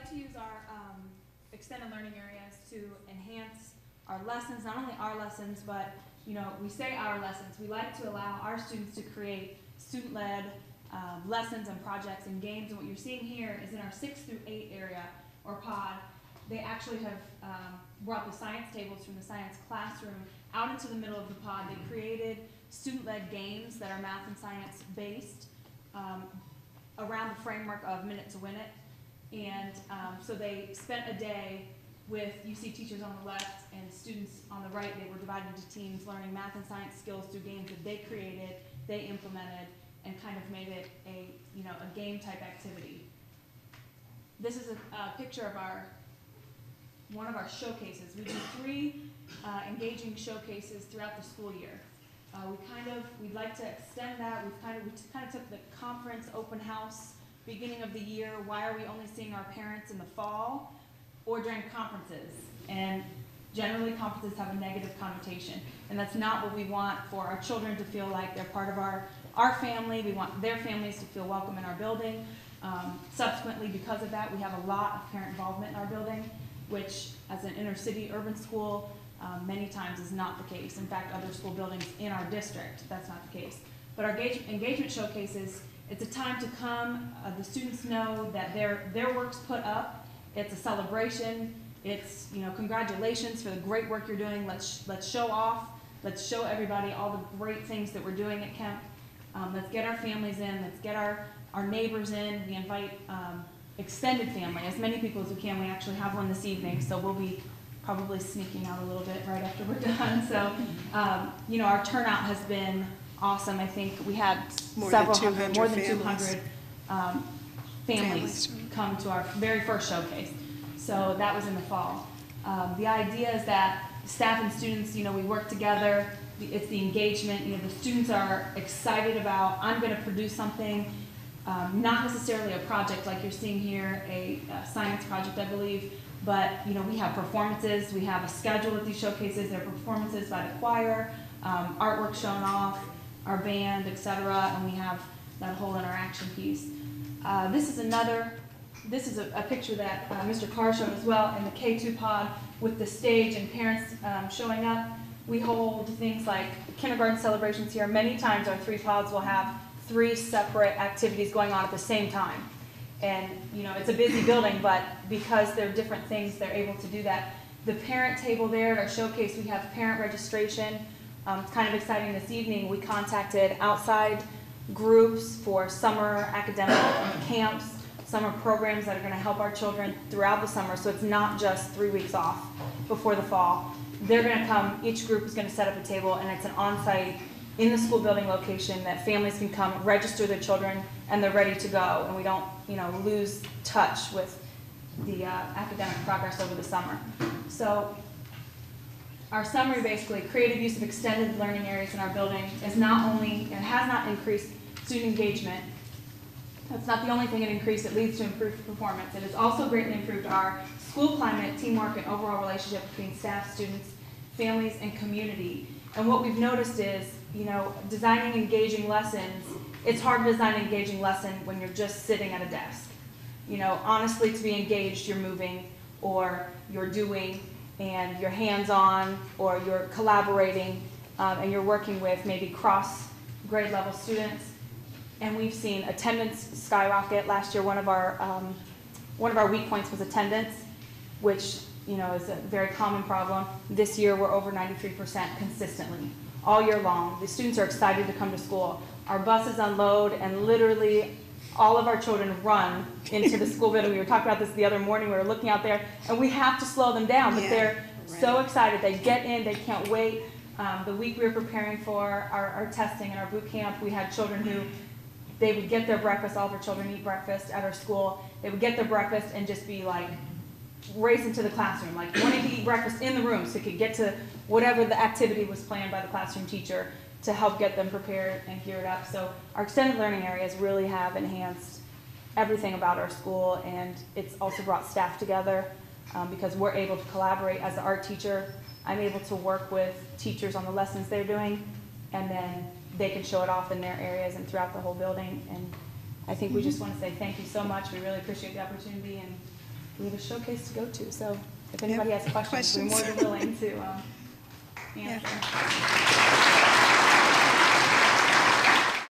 like to use our extended learning areas to enhance our lessons, not only our lessons, but we say our lessons. We like to allow our students to create student-led lessons and projects and games. And what you're seeing here is in our 6 through 8 area or pod, they actually have brought the science tables from the science classroom out into the middle of the pod. They created student-led games that are math and science based around the framework of Minute to Win It. And so they spent a day with, you see teachers on the left and students on the right. They were divided into teams learning math and science skills through games that they created, they implemented, and kind of made it a game type activity. This is a picture of one of our showcases. We do 3 engaging showcases throughout the school year. We'd like to extend that. We kind of took the conference open house beginning of the year. Why are we only seeing our parents in the fall or during conferences? And generally conferences have a negative connotation, and that's not what we want for our children to feel like they're part of our family. We want their families to feel welcome in our building. Subsequently, because of that, we have a lot of parent involvement in our building, which as an inner city urban school, many times is not the case. In fact, other school buildings in our district, that's not the case. But our engagement showcases, it's a time to come. The students know that their work's put up. It's a celebration. It's congratulations for the great work you're doing. Let's show off. Let's show everybody all the great things that we're doing at Kemp. Let's get our families in. Let's get our neighbors in. We invite extended family, as many people as we can. We actually have one this evening, so we'll be probably sneaking out a little bit right after we're done. So, our turnout has been awesome. I think we had more than 200 families come to our very first showcase. So that was in the fall. The idea is that staff and students, we work together. It's the engagement. The students are excited about, I'm going to produce something, not necessarily a project like you're seeing here, a science project, I believe, but we have performances. We have a schedule at these showcases. There are performances by the choir, artwork shown off, our band, etc., and we have that whole interaction piece. This is a picture that Mr. Carr showed as well in the K2 pod with the stage and parents showing up. We hold things like kindergarten celebrations here. Many times our 3 pods will have 3 separate activities going on at the same time. And it's a busy building, but because they're different things, they're able to do that. The parent table there at our showcase, we have parent registration. It's kind of exciting this evening. We contacted outside groups for summer academic camps, summer programs that are going to help our children throughout the summer. So it's not just 3 weeks off before the fall. They're going to come, each group is going to set up a table, and it's an on-site in the school building location that families can come register their children, and they're ready to go, and we don't lose touch with the academic progress over the summer. So our summary, basically, creative use of extended learning areas in our building is not only, it has not increased student engagement. That's not the only thing it increased. It leads to improved performance. It has also greatly improved our school climate, teamwork, and overall relationship between staff, students, families, and community. And what we've noticed is, designing engaging lessons, it's hard to design an engaging lesson when you're just sitting at a desk. Honestly, to be engaged, you're moving, or you're doing, and you're hands-on, or you're collaborating, and you're working with maybe cross-grade level students. And we've seen attendance skyrocket. Last year, one of our weak points was attendance, which is a very common problem. This year, we're over 93% consistently, all year long. The students are excited to come to school. Our buses unload, and literally all of our children run into the school building. We were talking about this the other morning. We were looking out there, and we have to slow them down, but they're so excited. They get in, they can't wait. The week we were preparing for our testing and our boot camp, we had children who, they would get their breakfast, all of our children eat breakfast at our school. They would get their breakfast and just be like, racing to the classroom, like wanting to eat breakfast in the room so they could get to whatever the activity was planned by the classroom teacher to help get them prepared and geared up. So our extended learning areas really have enhanced everything about our school, and it's also brought staff together because we're able to collaborate. As the art teacher, I'm able to work with teachers on the lessons they're doing, and then they can show it off in their areas and throughout the whole building. And I think we just want to say thank you so much. We really appreciate the opportunity, and we have a showcase to go to. So if anybody has questions, we're more than willing to answer.